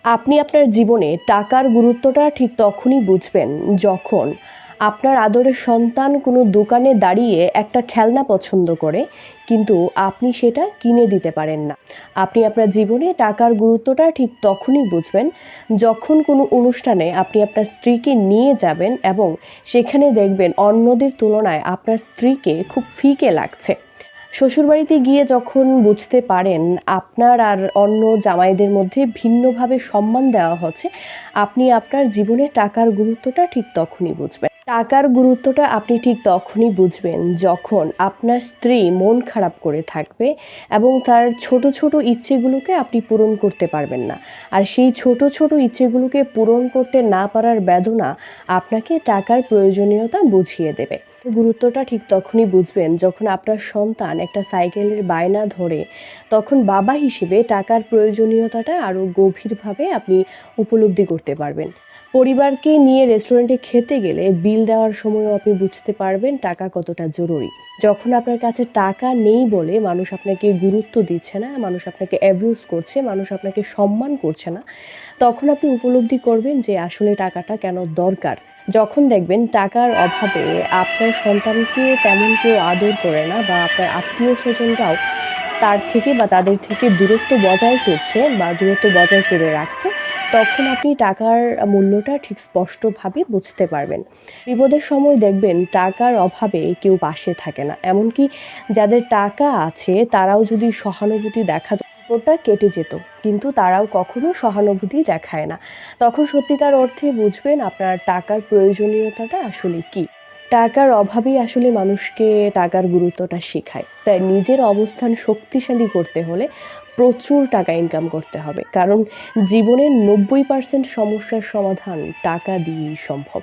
আপনি আপনার জীবনে টাকার গুরুত্বটা ঠিক তখনই বুঝবেন যখন আপনার আদরের সন্তান কোনো দোকানে দাঁড়িয়ে একটা খেলনা পছন্দ করে, কিন্তু আপনি সেটা কিনে দিতে পারেন না। আপনি আপনার জীবনে টাকার গুরুত্বটা ঠিক তখনই বুঝবেন যখন কোনো অনুষ্ঠানে আপনি আপনার স্ত্রীকে নিয়ে যাবেন এবং সেখানে দেখবেন অন্যদের তুলনায় আপনার স্ত্রীকে খুব ফিকে লাগছে। শ্বশুরবাড়িতে গিয়ে যখন বুঝতে পারেন আপনার আর অন্য জামাইদের মধ্যে ভিন্নভাবে সম্মান দেওয়া হচ্ছে, আপনি আপনার জীবনে টাকার গুরুত্বটা ঠিক তখনই বুঝবেন। টাকার গুরুত্বটা আপনি ঠিক তখনই বুঝবেন যখন আপনার স্ত্রী মন খারাপ করে থাকবে এবং তার ছোট ছোট ইচ্ছেগুলোকে আপনি পূরণ করতে পারবেন না। আর সেই ছোট ছোট ইচ্ছেগুলোকে পূরণ করতে না পারার বেদনা আপনাকে টাকার প্রয়োজনীয়তা বুঝিয়ে দেবে। গুরুত্বটা ঠিক তখনই বুঝবেন যখন আপনার সন্তান একটা সাইকেলের বায়না ধরে, তখন বাবা হিসেবে টাকার প্রয়োজনীয়তাটা আরও গভীরভাবে আপনি উপলব্ধি করতে পারবেন। পরিবারকে নিয়ে রেস্টুরেন্টে খেতে গেলে বিল দেওয়ার সময়ও আপনি বুঝতে পারবেন টাকা কতটা জরুরি। যখন আপনার কাছে টাকা নেই বলে মানুষ আপনাকে গুরুত্ব দিচ্ছে না, মানুষ আপনাকে অ্যাবিউজ করছে, মানুষ আপনাকে সম্মান করছে না, তখন আপনি উপলব্ধি করবেন যে আসলে টাকাটা কেন দরকার। যখন দেখবেন টাকার অভাবে আপনার সন্তানকে তেমন কেউ আদর করে না বা আপনার আত্মীয়-স্বজনরাও তার থেকে বা তাদের থেকে দূরত্ব বজায় করছে বা দূরত্ব বজায় করে রাখছে, তখন আপনি টাকার মূল্যটা ঠিক স্পষ্টভাবে বুঝতে পারবেন। বিপদের সময় দেখবেন টাকার অভাবে কেউ পাশে থাকে না। এমনকি যাদের টাকা আছে তারাও যদি সহানুভূতি দেখাতো, ওটা কেটে যেত। কিন্তু তারাও কখনো সহানুভূতি দেখায় না। তখন সত্যিকার অর্থে বুঝবেন আপনার টাকার প্রয়োজনীয়তাটা আসলে কী। টাকার অভাবেই আসলে মানুষকে টাকার গুরুত্বটা শেখায়। তাই নিজের অবস্থান শক্তিশালী করতে হলে প্রচুর টাকা ইনকাম করতে হবে। কারণ জীবনের ৯০% সমস্যার সমাধান টাকা দিয়েই সম্ভব।